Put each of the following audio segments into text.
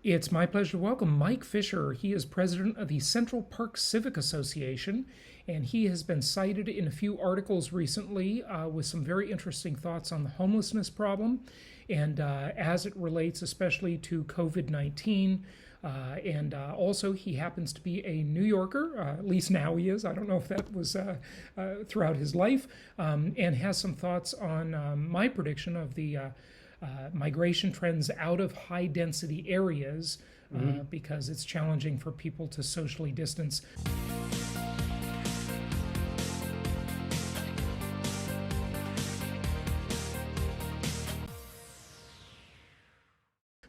It's my pleasure to welcome Mike Fisher. He is president of the Central Park Civic Association, and he has been cited in a few articles recently with some very interesting thoughts on the homelessness problem and as it relates especially to COVID 19. And also, he happens to be a New Yorker, at least now he is. I don't know if that was throughout his life, and has some thoughts on my prediction of the migration trends out of high density areas because it's challenging for people to socially distance.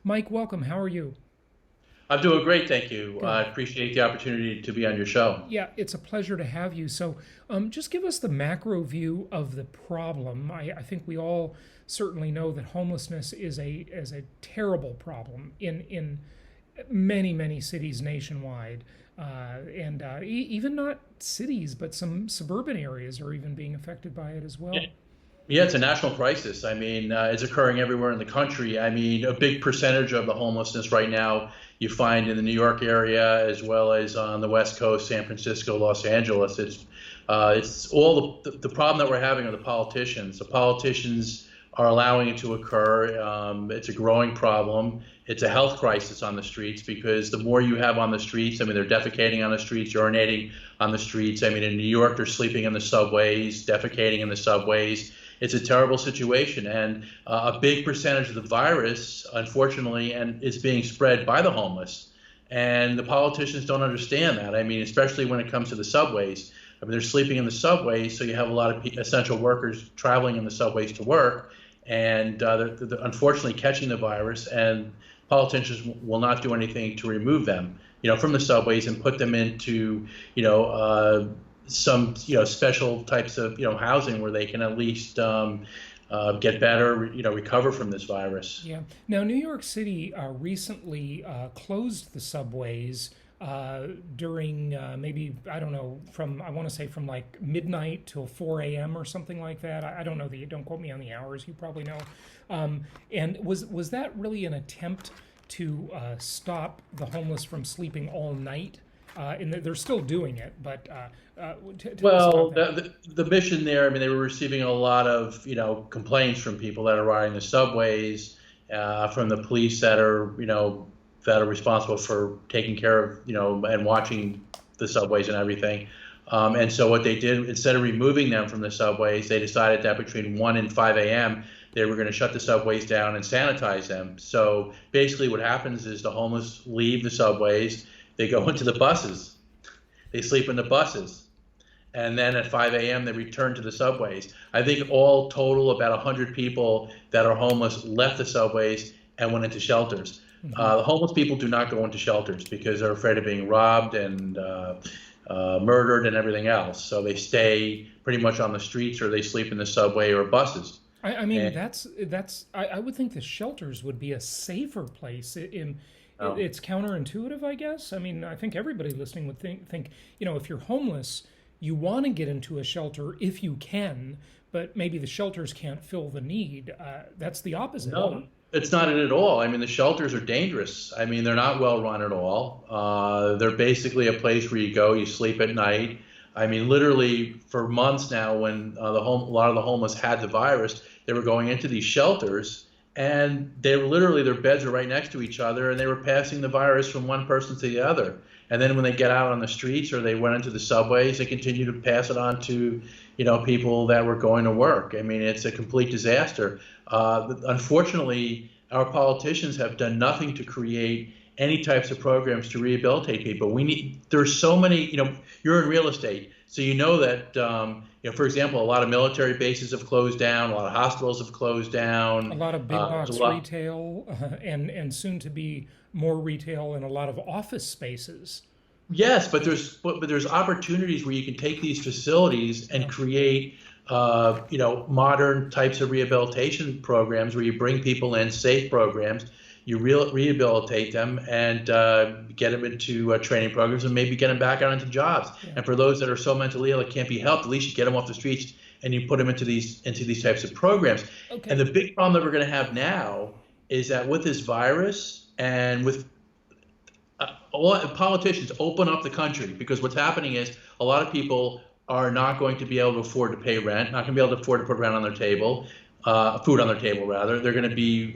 Mike, welcome. How are you? I'm doing great, thank you. I Good. appreciate the opportunity to be on your show. Yeah, it's a pleasure to have you. So, just give us the macro view of the problem. I think we all certainly know that homelessness is a terrible problem in many cities nationwide, and even not cities, but some suburban areas are even being affected by it as Yeah, well. yeah, it's a national crisis. I mean, it's occurring everywhere in the country. I mean, a big percentage of the homelessness right now you find in the New York area as well as on the West Coast, San Francisco, Los Angeles. It's all the problem that we're having are the politicians. The politicians are allowing it to occur. It's a growing problem. It's a health crisis on the streets because the more you have on the streets, I mean, they're defecating on the streets, urinating on the streets. I mean, in New York, they're sleeping in the subways, defecating in the subways. It's a terrible situation, and a big percentage of the virus, unfortunately, and is being spread by the homeless. And the politicians don't understand that. I mean, especially when it comes to the subways. I mean, they're sleeping in the subways, so you have a lot of essential workers traveling in the subways to work, and they're unfortunately catching the virus. And politicians will not do anything to remove them, from the subways and put them into, some special types of housing where they can at least get better, recover from this virus. Yeah. Now, New York City recently closed the subways during maybe, I don't know, from, I want to say from like midnight till 4 a.m. or something like that. I don't know don't quote me on the hours. You probably know. And was that really an attempt to stop the homeless from sleeping all night? And they're still doing it, but tell us about Well, that. the mission there, I mean, they were receiving a lot of, complaints from people that are riding the subways, from the police that are responsible for taking care of, and watching the subways and everything. And so what they did, instead of removing them from the subways, they decided that between 1 and 5 a.m., they were going to shut the subways down and sanitize them. So basically what happens is the homeless leave the subways, they go into the buses, they sleep in the buses, and then at 5 a.m. they return to the subways. I think all total about 100 people that are homeless left the subways and went into shelters. Hmm. The homeless people do not go into shelters because they're afraid of being robbed and murdered and everything else. So they stay pretty much on the streets or they sleep in the subway or buses. I mean, And that's I would think the shelters would be a safer place. um, It's counterintuitive, I guess. I mean, I think everybody listening would think if you're homeless, you want to get into a shelter if you can, but maybe the shelters can't fill the need. That's the opposite, huh? no, it's not it at all. I mean, the shelters are dangerous. I mean, they're not well run at all. They're basically a place where you go, you sleep at night. I mean, literally for months now, when a lot of the homeless had the virus, they were going into these shelters, and they were literally their beds are right next to each other, and they were passing the virus from one person to the other. And then when they get out on the streets or they went into the subways, they continue to pass it on to, people that were going to work. I mean, it's a complete disaster. Unfortunately, our politicians have done nothing to create any types of programs to rehabilitate people. There's so many, you're in real estate, so you know that, for example, a lot of military bases have closed down, a lot of hospitals have closed A down. lot of big There's a box lot. retail, and soon to be more retail and a lot of office spaces. Yes, but there's opportunities where you can take these facilities and Yeah. create, modern types of rehabilitation programs where you bring people in, safe programs, you rehabilitate them and get them into training programs and maybe get them back out into jobs. Yeah. And for those that are so mentally ill that can't be helped, at least you get them off the streets and you put them into these types of programs. And Okay. the big problem that we're going to have now is that with this virus and with Politicians open up the country, because what's happening is a lot of people are not going to be able to afford to pay rent, not going to be able to afford to put rent on their table, food on their table rather. They're going to be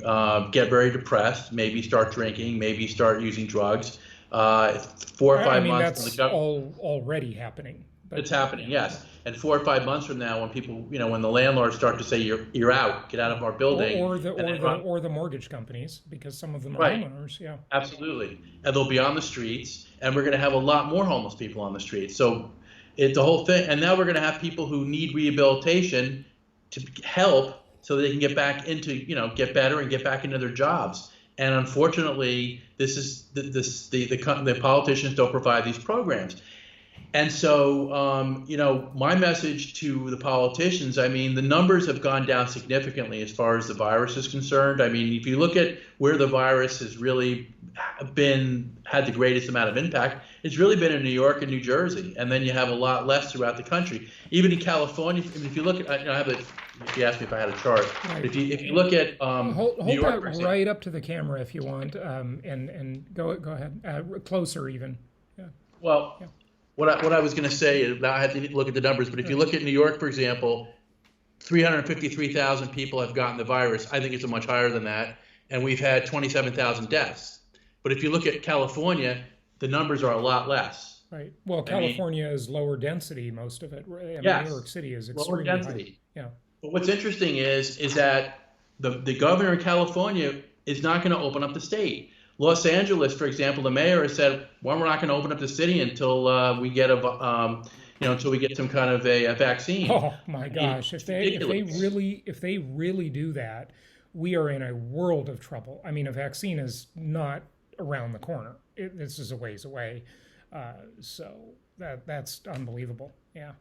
get very depressed, maybe start drinking, maybe start using drugs. 4 or 5 months from That's the government. all already happening. But It's happening, yes. And 4 or 5 months from now, when people, when the landlords start to say you're out, get out of our building, or the mortgage companies, because some of them are right, homeowners. Yeah. absolutely, and they'll be on the streets, and we're going to have a lot more homeless people on the streets. So the whole thing, and now we're going to have people who need rehabilitation to help so they can get back into, get better and get back into their jobs. And unfortunately, this is the politicians don't provide these programs. And so, my message to the politicians, I mean, the numbers have gone down significantly as far as the virus is concerned. I mean, if you look at where the virus has really had the greatest amount of impact, it's really been in New York and New Jersey. And then you have a lot less throughout the country. Even in California, I mean, if you look at, I have if you asked me if I had a chart, Right. if you look at Hold New York, that right up to the camera if you want, and go ahead, closer even. Yeah. well, Yeah. what I was going to say is, now I have to look at the numbers, but if you look at New York, for example, 353,000 people have gotten the virus. I think it's much higher than that, and we've had 27,000 deaths. But if you look at California, the numbers are a lot less. Right. Well, California is lower density, most of it. I mean, Yes, New York City is lower extremely density. high. Yeah. But what's interesting is that the governor in California is not going to open up the state. Los Angeles, for example, the mayor has said, well, we're not going to open up the city until we get until we get some kind of a vaccine. Oh my I mean, gosh! it's If they ridiculous. really do that, we are in a world of trouble. I mean, a vaccine is not around the corner. This is a ways away. So that's unbelievable. Yeah.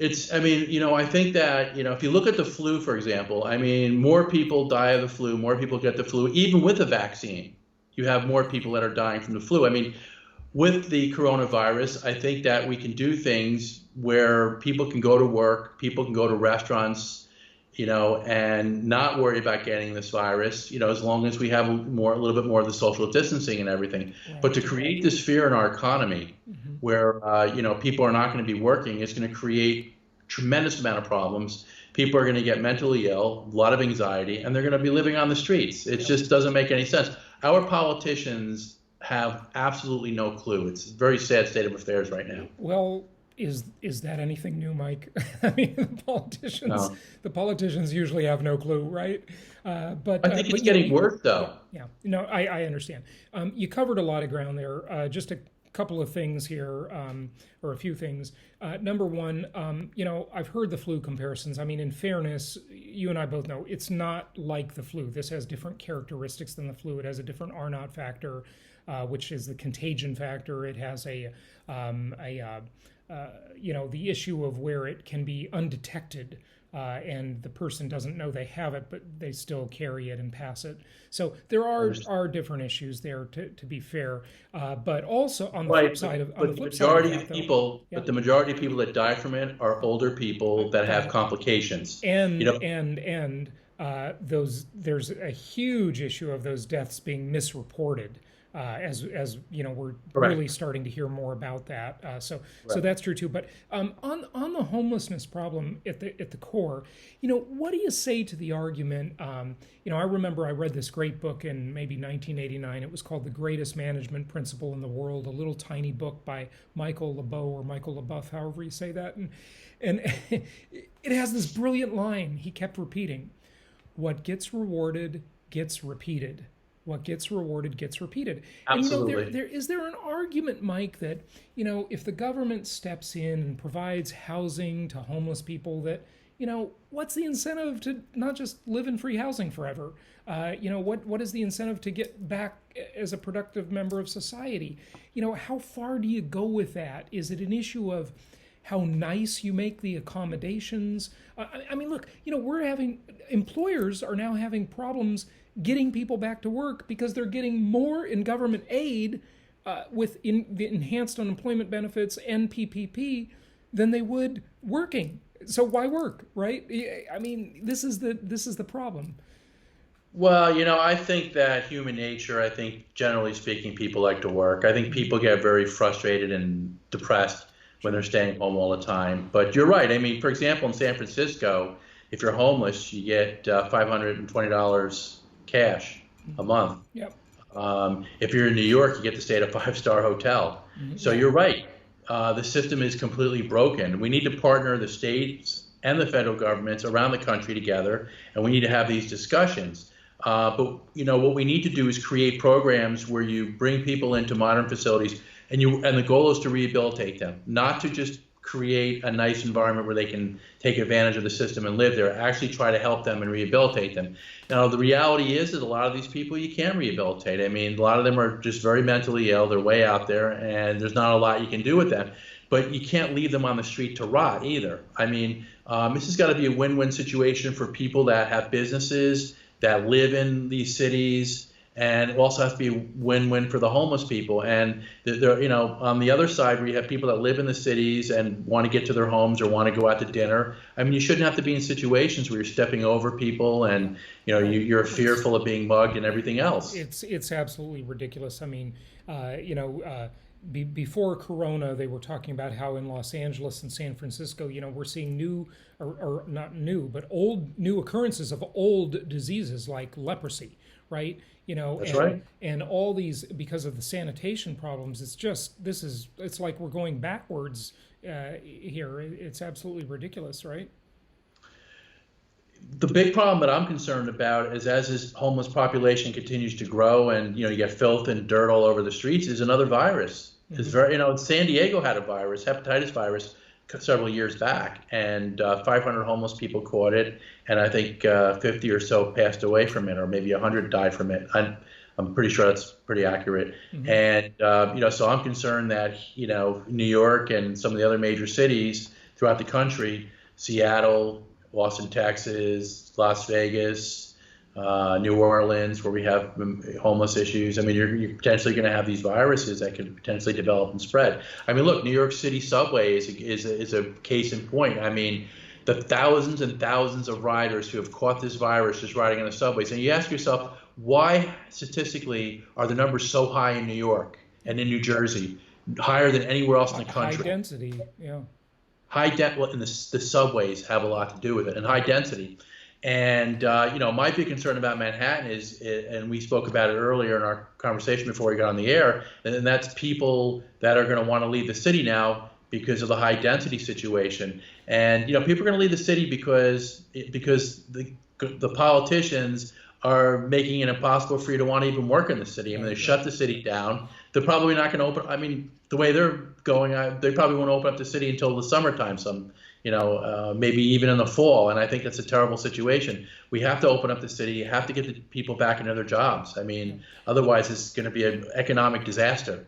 I mean, I think that, if you look at the flu, for example, I mean, more people die of the flu, more people get the flu, even with a vaccine. You have more people that are dying from the flu. I mean, with the coronavirus, I think that we can do things where people can go to work, people can go to restaurants, and not worry about getting this virus, as long as we have a little bit more of the social distancing and everything. Right. But to create this fear in our economy, where people are not going to be working, is going to create tremendous amount of problems. People are going to get mentally ill, a lot of anxiety, and they're going to be living on the streets. It just doesn't make any sense. Our politicians have absolutely no clue. It's a very sad state of affairs right now. Well, is that anything new, Mike? I mean, No. the politicians usually have no clue, right? But I think but it's getting worse, though. Yeah. No, I understand. You covered a lot of ground there. Just a couple of things here, or a few things. Number one, I've heard the flu comparisons. I mean, in fairness, you and I both know it's not like the flu. This has different characteristics than the flu. It has a different R naught factor, which is the contagion factor. It has the issue of where it can be undetected. And the person doesn't know they have it, but they still carry it and pass it. So there are different issues there, to be fair. But also on the flip side of the majority of people, but the majority of people that die from it are older people that have complications. And there's a huge issue of those deaths being misreported. As we're really starting to hear more about that. So that's true too. But on the homelessness problem at the core, what do you say to the argument? I remember I read this great book in maybe 1989. It was called The Greatest Management Principle in the World, a little tiny book by Michael LeBeau or Michael LeBeouf, however you say that, and it has this brilliant line he kept repeating: "What gets rewarded gets repeated." What gets rewarded gets repeated. Absolutely. And is there an argument, Mike, that if the government steps in and provides housing to homeless people, that what's the incentive to not just live in free housing forever? What is the incentive to get back as a productive member of society? How far do you go with that? Is it an issue of how nice you make the accommodations? I mean, look, employers are now having problems getting people back to work because they're getting more in government aid with the enhanced unemployment benefits and PPP than they would working. So why work, right? I mean, this is the problem. Well, I think that human nature, I think generally speaking, people like to work. I think people get very frustrated and depressed when they're staying home all the time. But you're right. I mean, for example, in San Francisco, if you're homeless, you get $520 cash a month. Yep. If you're in New York, you get to stay at a five-star hotel. So Yeah. you're right. The system is completely broken. We need to partner the states and the federal governments around the country together, and we need to have these discussions. But what we need to do is create programs where you bring people into modern facilities, and the goal is to rehabilitate them, not to just create a nice environment where they can take advantage of the system and live there. Actually, try to help them and rehabilitate them. Now, the reality is that a lot of these people you can't rehabilitate. I mean, a lot of them are just very mentally ill. They're way out there, and there's not a lot you can do with them. But you can't leave them on the street to rot either. I mean, this has got to be a win-win situation for people that have businesses, that live in these cities, and it also has to be a win-win for the homeless people. And on the other side, where you have people that live in the cities and want to get to their homes or want to go out to dinner, I mean, you shouldn't have to be in situations where you're stepping over people and you're fearful of being mugged and everything else. It's absolutely ridiculous. I mean, before Corona, they were talking about how in Los Angeles and San Francisco, we're seeing new, or not new, but old new occurrences of old diseases like leprosy, right? That's and right. and all these because of the sanitation problems. It's like we're going backwards here. It's absolutely ridiculous, right? The big problem that I'm concerned about is as this homeless population continues to grow and you get filth and dirt all over the streets is another virus. It's Hmm. very San Diego had a virus, hepatitis virus, several years back, and 500 homeless people caught it, and I think 50 or so passed away from it, or maybe 100 died from it. I'm pretty sure that's pretty accurate. Hmm. And so I'm concerned that New York and some of the other major cities throughout the country, Seattle, Austin, Texas, Las Vegas, New Orleans, where we have homeless issues. I mean, you're potentially going to have these viruses that could potentially develop and spread. I mean, look, New York City subway is a case in point. I mean, the thousands and thousands of riders who have caught this virus just riding on the subways. And you ask yourself, why statistically are the numbers so high in New York and in New Jersey, higher than anywhere else in the High country? density, yeah. Well, and the subways have a lot to do with it, and high density. And my big concern about Manhattan is, and we spoke about it earlier in our conversation before we got on the air, and that's people that are going to want to leave the city now because of the high density situation. And people are going to leave the city because the politicians are making it impossible for you to want to even work in the city. I mean, they shut the city down. They're probably not going to open. I mean, the way they're going, they probably won't open up the city until the summertime. Maybe even in the fall. And I think that's a terrible situation. We have to open up the city. You have to get the people back into their jobs. I mean, otherwise it's going to be an economic disaster.